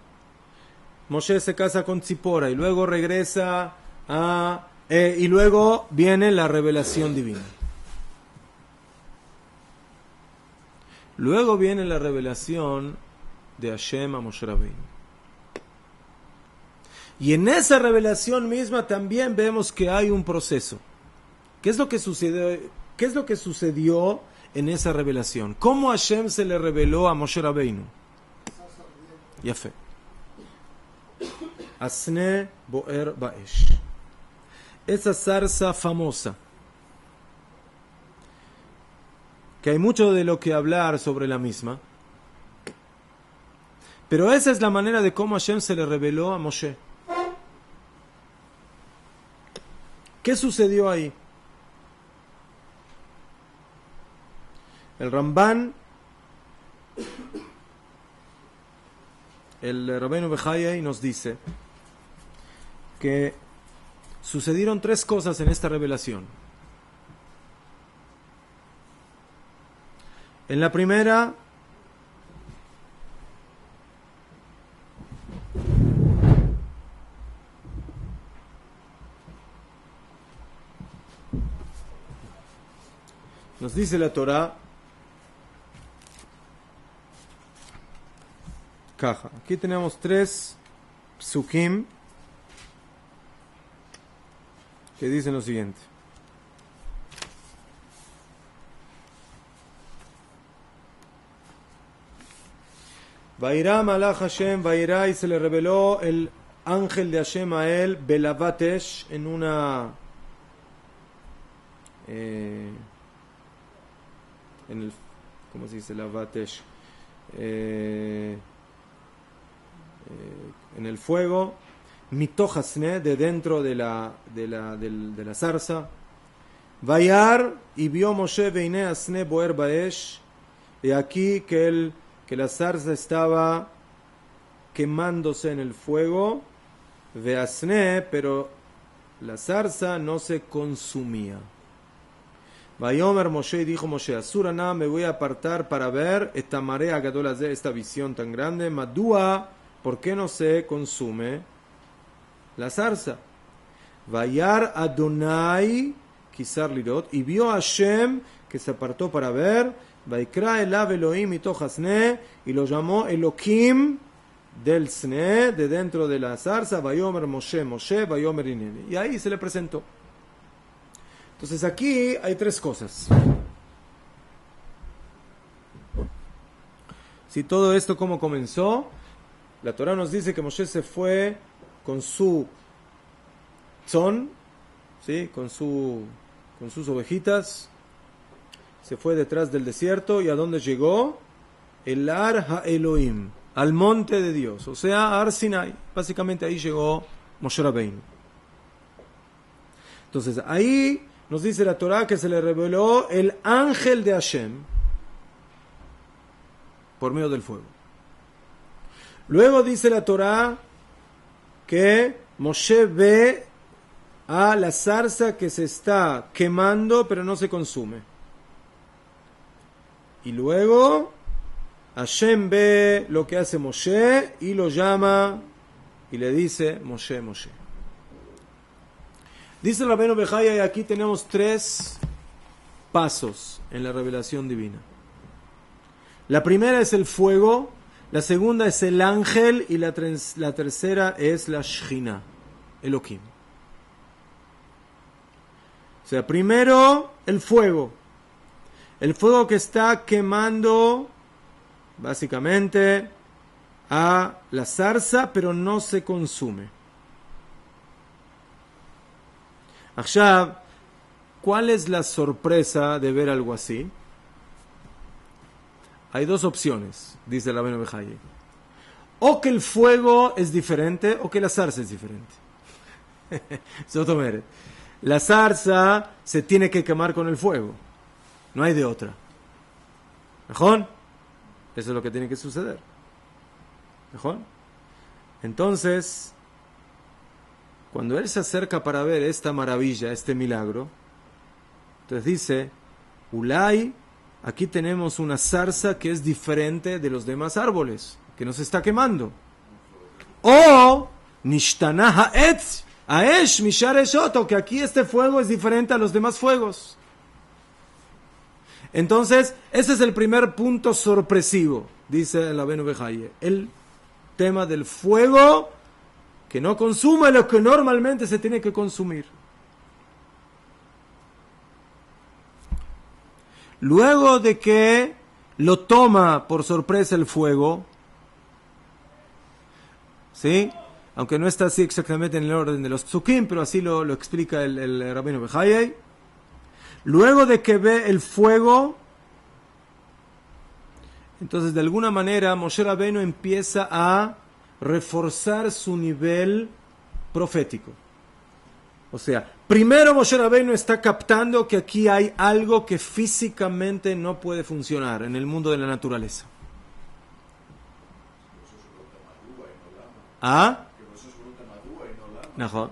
Moshe se casa con Tzipora y luego regresa y luego viene la revelación divina. Luego viene la revelación de Hashem a Moshe Rabbeinu. Y en esa revelación misma también vemos que hay un proceso. ¿Qué es lo que sucedió? ¿Qué es lo que sucedió en esa revelación? ¿Cómo Hashem se le reveló a Moshe Rabbeinu? Yafé. Asne Boer Baesh. Esa zarza famosa, que hay mucho de lo que hablar sobre la misma, pero esa es la manera de cómo Hashem se le reveló a Moshe. ¿Qué sucedió ahí? El Ramban, el Rabbeinu Bechayai, nos dice que sucedieron 3 cosas en esta revelación. En la primera, nos dice la Torah, caja. Aquí tenemos 3 psukim que dicen lo siguiente. Vairá Malach Hashem, Vairá, y se le reveló el ángel de Hashem a él, Belavatesh, en una en el, ¿cómo se dice? Lavatesh, en el fuego, Mitochasne, de dentro de la zarza. Vayar, y vio Moshe Veine Asne Boer Baesh, y aquí que la zarza estaba quemándose en el fuego, Veasne, pero la zarza no se consumía. Vayomer Moshe, dijo Moshe, Asurana, me voy a apartar para ver esta marea gadolazé, esta visión tan grande. Madúa, ¿por qué no se consume la zarza? Vayar Adonai, Kisar Lirot, y vio a Hashem que se apartó para ver. Vaikra elav Elohim mitochasne, y lo llamó Elohim del Sne, de dentro de la zarza. Vayomer Moshe, Moshe, Vayomer Inene. Y ahí se le presentó. Entonces aquí hay 3 cosas. Si todo esto cómo comenzó, la Torah nos dice que Moshe se fue con su tzon, ¿sí? con sus ovejitas, se fue detrás del desierto. ¿Y a dónde llegó? El Ar HaElohim, al monte de Dios, o sea, Ar Sinai. Básicamente ahí llegó Moshe Rabbeinu. Entonces ahí nos dice la Torá que se le reveló el ángel de Hashem por medio del fuego. Luego dice la Torá que Moshe ve a la zarza que se está quemando pero no se consume. Y luego Hashem ve lo que hace Moshe y lo llama y le dice Moshe, Moshe. Dice el Rabbeinu Bejaya, y aquí tenemos 3 pasos en la revelación divina. La primera es el fuego, la segunda es el ángel y la tercera es la Shechina, Elohim. O sea, primero el fuego que está quemando básicamente a la zarza, pero no se consume. Ahora, ¿cuál es la sorpresa de ver algo así? Hay 2 opciones, dice el Rabbeinu Bejaye. O que el fuego es diferente, o que la zarza es diferente. La zarza se tiene que quemar con el fuego. No hay de otra. ¿Mejor? Eso es lo que tiene que suceder. ¿Mejor? Entonces, cuando él se acerca para ver esta maravilla, este milagro, entonces dice, Ulay, aquí tenemos una zarza que es diferente de los demás árboles, que no se está quemando. O, Nishtana ha'etz, Aesh mishar eshoto, que aquí este fuego es diferente a los demás fuegos. Entonces, ese es el primer punto sorpresivo, dice el Rabbeinu Bejaye. El tema del fuego que no consume lo que normalmente se tiene que consumir. Luego de que lo toma por sorpresa el fuego, ¿sí? Aunque no está así exactamente en el orden de los psukim, pero así lo explica el Rabbeinu Bejaye. Luego de que ve el fuego, entonces de alguna manera Moshe Rabbeinu empieza a reforzar su nivel profético. O sea, primero Moshe Rabbeinu está captando que aquí hay algo que físicamente no puede funcionar en el mundo de la naturaleza. ¿Ah? Mejor.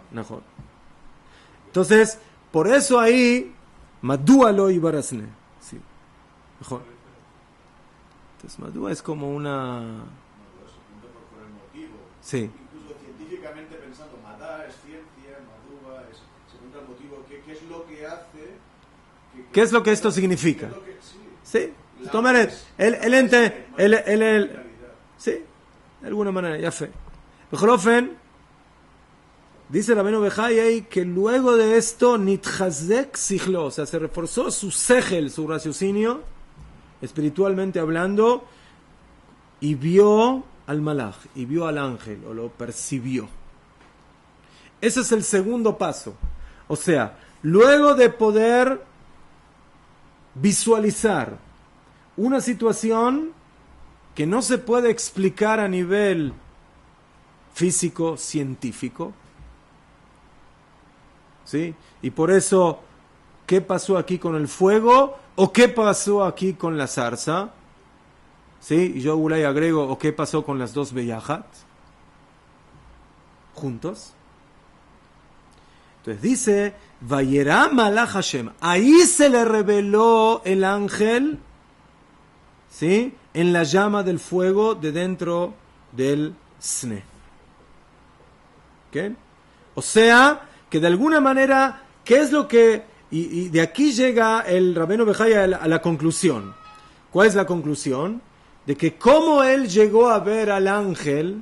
Entonces, por eso ahí Madúa lo ibarasne. Sí. Mejor. Entonces, Madúa es como una... Sí. Incluso científicamente pensando, Madá es ciencia, Madúa es... Se pregunta el motivo, ¿qué es lo que hace? ¿Qué es lo que esto significa? Sí. Tomer, sí, de alguna manera, ya fe. Bejolofen, dice Rabbeinu Bejaye que luego de esto, Nitchazek Sichlo, o sea, se reforzó su segel, su raciocinio, espiritualmente hablando, y vio al malach, y vio al ángel, o lo percibió. Ese es el segundo paso. O sea, luego de poder visualizar una situación que no se puede explicar a nivel físico, científico, ¿sí? Y por eso, ¿qué pasó aquí con el fuego? ¿O qué pasó aquí con la zarza? ¿Sí? Y yo Ulay agrego, ¿o qué pasó con las 2 Beyajat? Juntos. Entonces dice, Vayera Malach Hashem. Ahí se le reveló el ángel, ¿sí? En la llama del fuego de dentro del Sne. ¿Okay? O sea, que de alguna manera, ¿qué es lo que... Y de aquí llega el Rabbeinu Bejaye a la conclusión. ¿Cuál es la conclusión? De que cómo él llegó a ver al ángel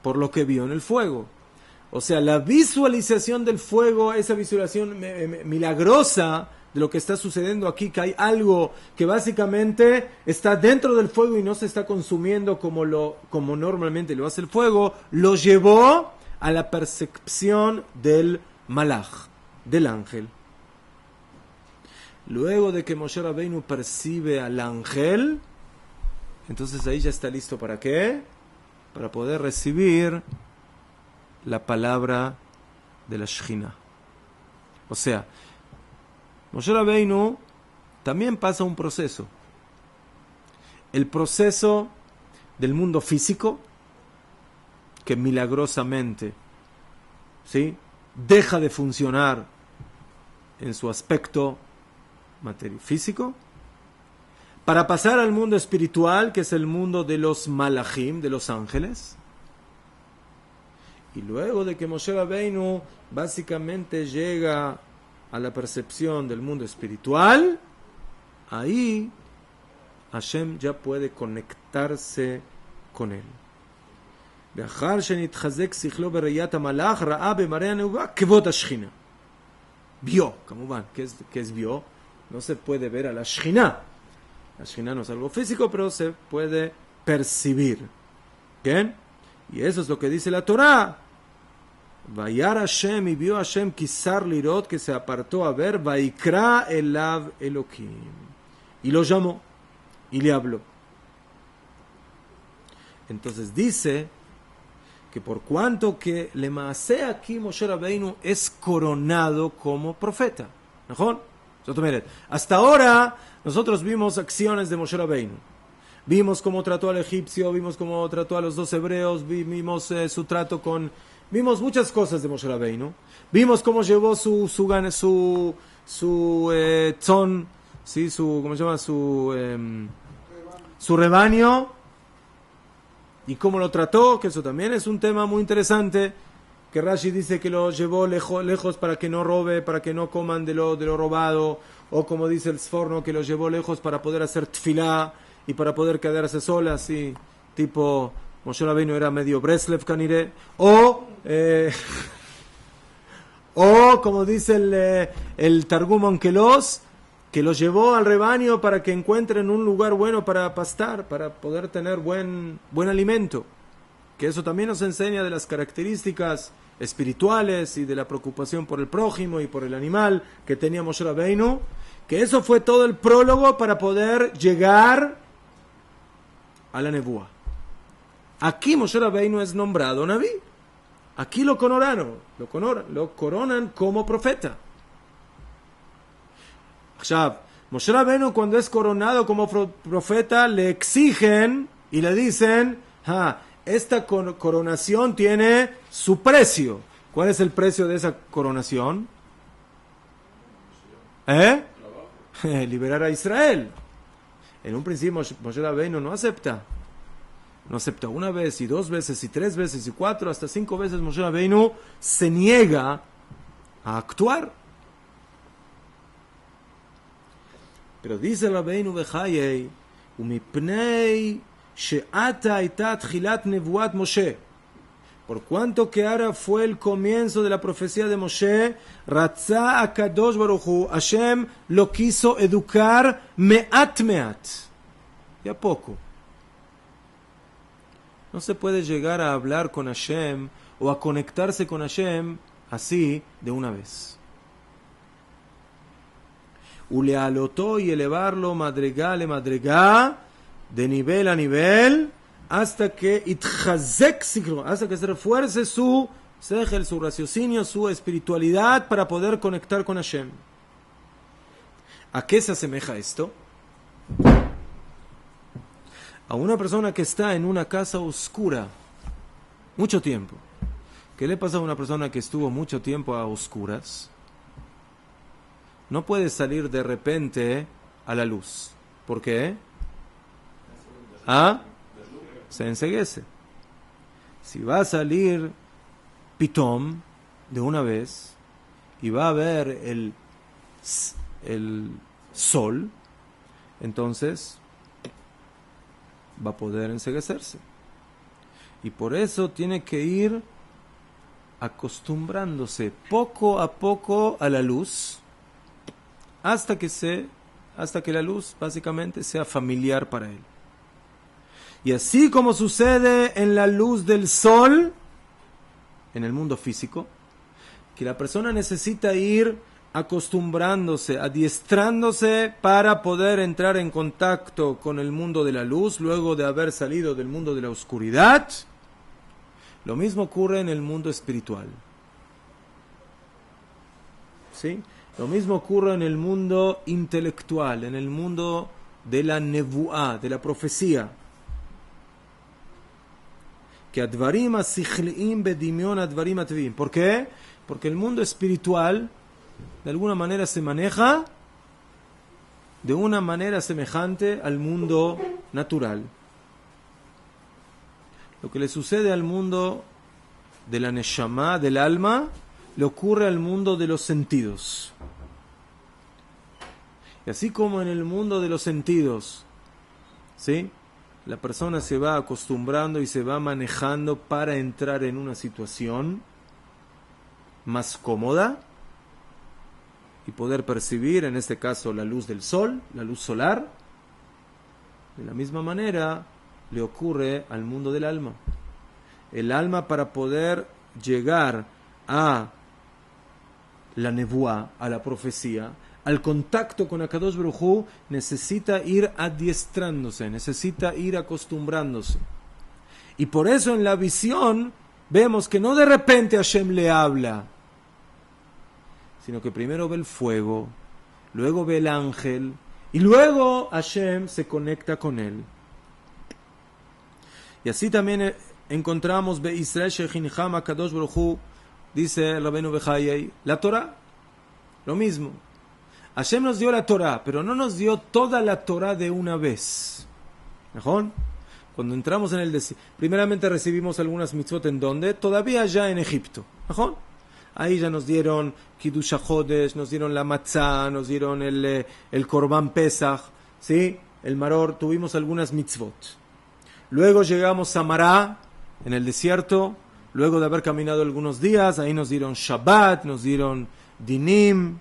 por lo que vio en el fuego. O sea, la visualización del fuego, esa visualización milagrosa de lo que está sucediendo aquí, que hay algo que básicamente está dentro del fuego y no se está consumiendo como normalmente lo hace el fuego, lo llevó a la percepción del malach, del ángel. Luego de que Moshe Rabbeinu percibe al ángel, entonces ahí ya está listo ¿para qué? Para poder recibir la palabra de la Shechina. O sea, Moshe Rabbeinu también pasa un proceso. El proceso del mundo físico, que milagrosamente, ¿sí?, deja de funcionar en su aspecto físico, para pasar al mundo espiritual, que es el mundo de los malachim, de los ángeles. Y luego de que Moshe Rabbeinu básicamente llega a la percepción del mundo espiritual, ahí Hashem ya puede conectarse con él. Vio, ¿qué es vio? No se puede ver a la Shekhinah. La Shekhinah no es algo físico, pero se puede percibir. ¿Bien? Y eso es lo que dice la Torah. Vayar Hashem, y vio Hashem Kisar Lirot, que se apartó a ver, Vaikra Elav Elohim. Y lo llamó, y le habló. Entonces dice que por cuanto que le maasé aquí Moshe Rabbeinu es coronado como profeta. ¿No? Hasta ahora nosotros vimos acciones de Moshe Rabbeinu. Vimos cómo trató al egipcio, vimos cómo trató a los dos hebreos, vimos su trato con... Vimos muchas cosas de Moshe Rabbeinu. Vimos cómo llevó su tzon, ¿sí? ¿Cómo se llama? Su rebaño. Y cómo lo trató, que eso también es un tema muy interesante, que Rashi dice que lo llevó lejos para que no robe, para que no coman de lo robado, o como dice el Sforno, que lo llevó lejos para poder hacer tfilá y para poder quedarse sola, así, tipo, Moshe Rabbeinu era medio Breslev Kanire, o como dice el Targum Onkelos, que los llevó al rebaño para que encuentren un lugar bueno para pastar, para poder tener buen alimento. Que eso también nos enseña de las características espirituales y de la preocupación por el prójimo y por el animal que tenía Moshe Rabbeinu, que eso fue todo el prólogo para poder llegar a la Nebuá. Aquí Moshe Rabbeinu es nombrado Naví. Aquí lo coronan como profeta. Moshe Rabbeinu, cuando es coronado como profeta, le exigen y le dicen, esta coronación tiene su precio. ¿Cuál es el precio de esa coronación? Liberar a Israel. En un principio Moshe Rabbeinu no acepta. No acepta una vez, y 2 veces, y 3 veces, y 4, hasta 5 veces Moshe Rabbeinu se niega a actuar. Pero dice Rabbeinu Bechayei, umipnei she'ata haita tchilat nevuat Moshe. Por cuanto que ahora fue el comienzo de la profecía de Moshe, Ratzah HaKadosh Baruch Hu, Hashem lo quiso educar me'at. Y a poco. No se puede llegar a hablar con Hashem o a conectarse con Hashem así de una vez. Ulealotó, y elevarlo madregá le madregá, de nivel a nivel, hasta que itchazek sikro, hasta que se refuerce su sechel, su raciocinio, su espiritualidad para poder conectar con Hashem. ¿A qué se asemeja esto? A una persona que está en una casa oscura mucho tiempo. ¿Qué le pasa a una persona que estuvo mucho tiempo a oscuras? No puede salir de repente a la luz. ¿Por qué? Se enceguece. Si va a salir pitom de una vez y va a ver el sol, entonces va a poder enceguecerse. Y por eso tiene que ir acostumbrándose poco a poco a la luz, hasta que la luz básicamente sea familiar para él. Y así como sucede en la luz del sol, en el mundo físico, que la persona necesita ir acostumbrándose, adiestrándose para poder entrar en contacto con el mundo de la luz, luego de haber salido del mundo de la oscuridad, lo mismo ocurre en el mundo espiritual. ¿Sí? Lo mismo ocurre en el mundo intelectual, en el mundo de la nevuá, de la profecía. Que advarim asichliim bedimion advarim atvim. ¿Por qué? Porque el mundo espiritual de alguna manera se maneja de una manera semejante al mundo natural. Lo que le sucede al mundo de la neshama, del alma, le ocurre al mundo de los sentidos. Y así como en el mundo de los sentidos, ¿sí?, la persona se va acostumbrando y se va manejando para entrar en una situación más cómoda y poder percibir, en este caso, la luz del sol, la luz solar. De la misma manera le ocurre al mundo del alma. El alma, para poder llegar a la nevuá, a la profecía, al contacto con Akadosh Baruj Hu, necesita ir adiestrándose, necesita ir acostumbrándose. Y por eso en la visión vemos que no de repente Hashem le habla, sino que primero ve el fuego, luego ve el ángel, y luego Hashem se conecta con él. Y así también encontramos Be Israel Shechincham Akadosh Baruj Hu, dice el Rabbeinu Bechayei, la Torah, lo mismo. Hashem nos dio la Torah, pero no nos dio toda la Torah de una vez. ¿Mejor? Cuando entramos en el desierto, primeramente recibimos algunas mitzvot, ¿en dónde? Todavía ya en Egipto. ¿Mejor? Ahí ya nos dieron Kiddush HaChodesh, nos dieron la Matzah, nos dieron el Korban Pesach, ¿sí? El Maror, tuvimos algunas mitzvot. Luego llegamos a Mará, en el desierto, luego de haber caminado algunos días, ahí nos dieron Shabbat, nos dieron Dinim.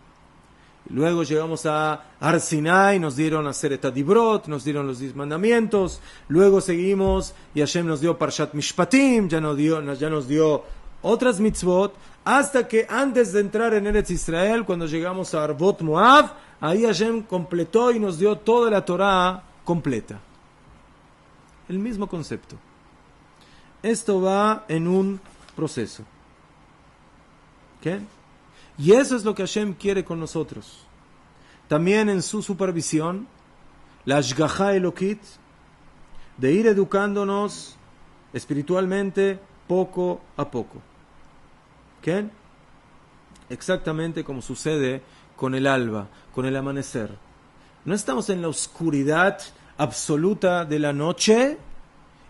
Luego llegamos a Har Sinai, nos dieron Aseret Adibrot, nos dieron los 10 mandamientos. Luego seguimos y Hashem nos dio Parshat Mishpatim, ya nos dio otras mitzvot, hasta que antes de entrar en Eretz Israel, cuando llegamos a Arvot Moab, ahí Hashem completó y nos dio toda la Torah completa. El mismo concepto. Esto va en un proceso. ¿Qué? Y eso es lo que Hashem quiere con nosotros. También en su supervisión, la Ashgaha Elokit, de ir educándonos espiritualmente poco a poco. ¿Qué? Exactamente como sucede con el alba, con el amanecer. No estamos en la oscuridad absoluta de la noche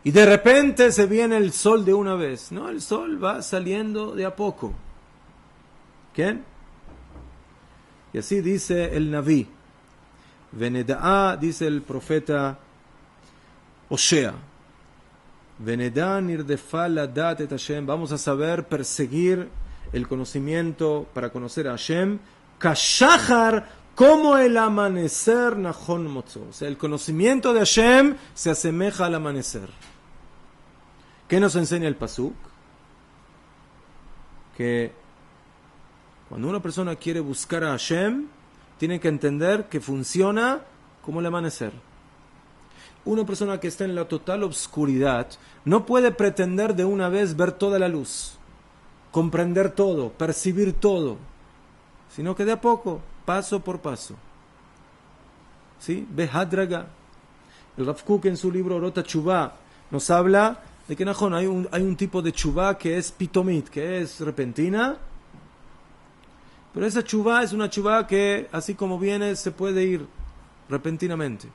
y de repente se viene el sol de una vez. No, el sol va saliendo de a poco. ¿Qué? Y así dice el Naví. Veneda'a, dice el profeta Oshea. Veneda'a nirdefa ladat et Hashem. Vamos a saber perseguir el conocimiento para conocer a Hashem. Kashachar, como el amanecer Nahon Motzo. O sea, el conocimiento de Hashem se asemeja al amanecer. ¿Qué nos enseña el Pasuk? Que cuando una persona quiere buscar a Hashem, tiene que entender que funciona como el amanecer. Una persona que está en la total obscuridad no puede pretender de una vez ver toda la luz, comprender todo, percibir todo, sino que de a poco, paso por paso. ¿Sí? Behadraga. El Rav Kook en su libro Orot HaTshuvah nos habla de que hay un tipo de tshuvah que es pitomit, que es repentina. Pero esa tshuvah es una tshuvah que, así como viene, se puede ir repentinamente.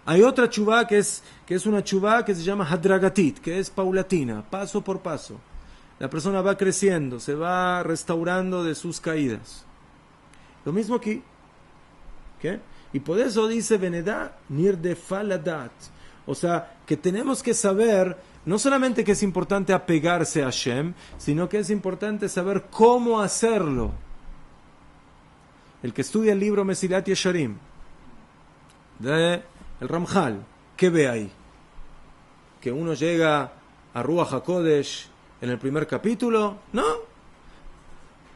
Hay otra tshuvah que es una tshuvah que se llama hadragatit, que es paulatina, paso por paso. La persona va creciendo, se va restaurando de sus caídas. Lo mismo aquí. ¿Qué? Y por eso dice Venedá nirdefa ladat. O sea, que tenemos que saber, no solamente que es importante apegarse a Hashem, sino que es importante saber cómo hacerlo. El que estudia el libro Mesilat Yesharim de el Ramjal, ¿qué ve ahí? Que uno llega a Ruach HaKodesh en el primer capítulo, ¿no?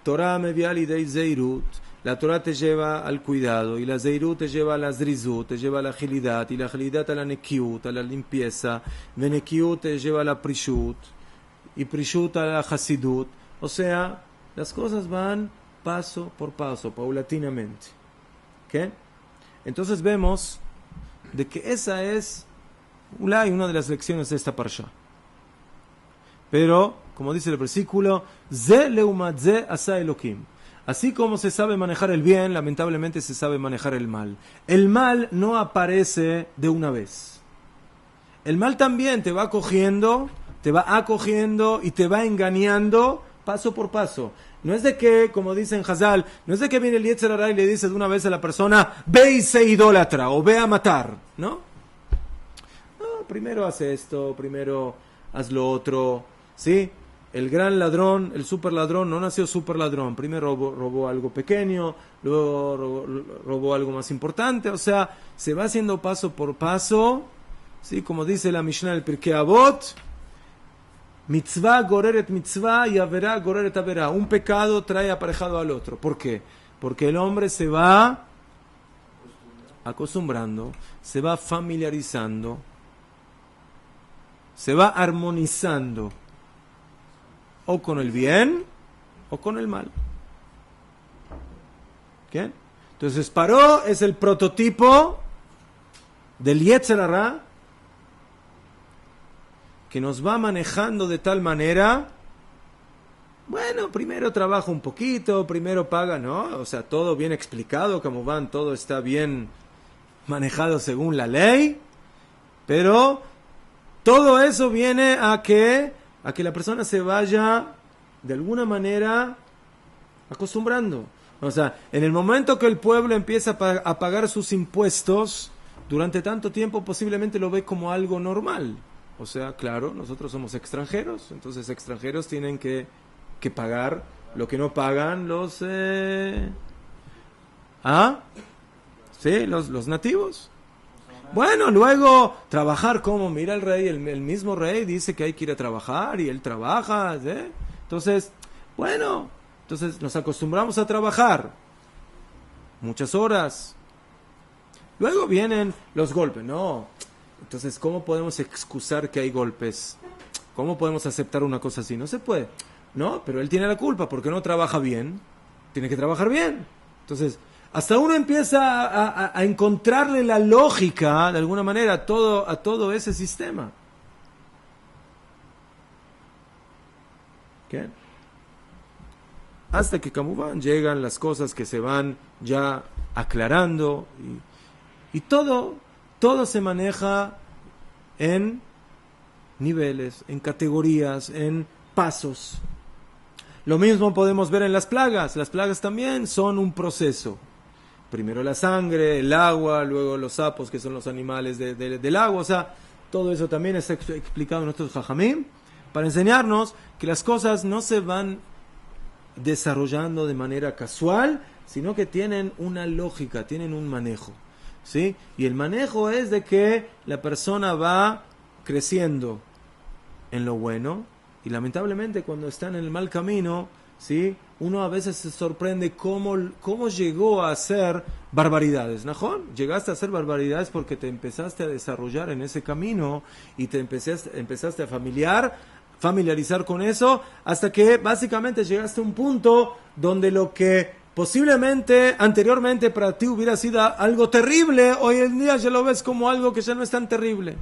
Torah mevial idei zeirut. La Torah te lleva al cuidado, y la zeirut te lleva a la zrizut, te lleva a la agilidad, y la agilidad a la nekiut, a la limpieza, venekiut te lleva a la prishut, y prishut a la hasidut. O sea, las cosas van paso por paso, paulatinamente. ¿Ok? Entonces vemos de que esa es una de las lecciones de esta parsha. Pero, como dice el versículo, Ze leumat ze asa Elokim. Así como se sabe manejar el bien, lamentablemente se sabe manejar el mal. El mal no aparece de una vez. El mal también te va acogiendo y te va engañando paso por paso. No es de que, como dicen Hazal, no es de que viene el Yetzer Hara y le dice de una vez a la persona, ve y sé idólatra, o ve a matar, ¿no? No, primero haz esto, primero haz lo otro, ¿sí? El gran ladrón, el super ladrón, no nació super ladrón. Primero robó algo pequeño, luego robó algo más importante. O sea, se va haciendo paso por paso, ¿sí? Como dice la Mishnah del Pirkei Avot, mitzvah goreret mitzvah y averá goreret averá. Un pecado trae aparejado al otro. ¿Por qué? Porque el hombre se va acostumbrando, se va familiarizando, se va armonizando, o con el bien o con el mal. ¿Qué? Entonces Paró es el prototipo del Yetzer Hara que nos va manejando de tal manera, bueno, primero trabaja un poquito, primero paga, ¿no? O sea, todo bien explicado, como van, todo está bien manejado según la ley, pero todo eso viene a que la persona se vaya de alguna manera acostumbrando. O sea, en el momento que el pueblo empieza a pagar sus impuestos, durante tanto tiempo posiblemente lo ve como algo normal. O sea, claro, nosotros somos extranjeros, entonces extranjeros tienen que pagar lo que no pagan los los nativos. Bueno, luego trabajar como, mira el rey, el mismo rey dice que hay que ir a trabajar y él trabaja, ¿sí? Entonces, bueno, entonces nos acostumbramos a trabajar muchas horas. Luego vienen los golpes, no. Entonces, ¿cómo podemos excusar que hay golpes? ¿Cómo podemos aceptar una cosa así? No se puede. No, pero él tiene la culpa porque no trabaja bien. Tiene que trabajar bien. Entonces, hasta uno empieza a encontrarle la lógica, de alguna manera, a todo ese sistema. ¿Qué? Hasta que, Kamuván, llegan las cosas que se van ya aclarando. Y todo se maneja en niveles, en categorías, en pasos. Lo mismo podemos ver en las plagas. Las plagas también son un proceso. Primero la sangre, el agua, luego los sapos, que son los animales del agua. O sea, todo eso también está explicado en nuestros Jajamim, para enseñarnos que las cosas no se van desarrollando de manera casual, sino que tienen una lógica, tienen un manejo, ¿sí? Y el manejo es de que la persona va creciendo en lo bueno, y lamentablemente cuando está en el mal camino, ¿sí? Uno a veces se sorprende cómo llegó a hacer barbaridades. ¿Najón? Llegaste a hacer barbaridades porque te empezaste a desarrollar en ese camino y te empezaste a familiarizar con eso, hasta que básicamente llegaste a un punto donde lo que posiblemente anteriormente para ti hubiera sido algo terrible, hoy en día ya lo ves como algo que ya no es tan terrible.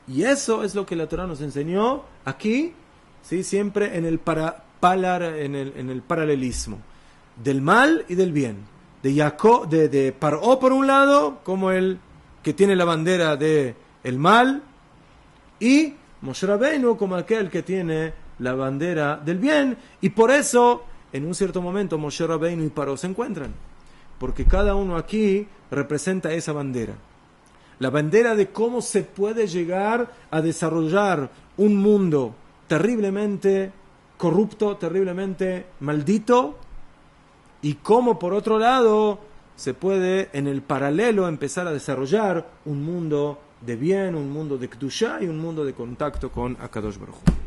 Y eso es lo que la Torah nos enseñó aquí, ¿sí? Siempre en el paralelismo del mal y del bien. De Paró por un lado, como el que tiene la bandera de el mal, y Moshe Rabbeinu como aquel que tiene la bandera del bien. Y por eso, en un cierto momento, Moshe Rabbeinu y Paró se encuentran, porque cada uno aquí representa esa bandera. La bandera de cómo se puede llegar a desarrollar un mundo terriblemente corrupto, terriblemente maldito, y cómo por otro lado se puede en el paralelo empezar a desarrollar un mundo de bien, un mundo de Kedushá y un mundo de contacto con Akadosh Baruj Hu.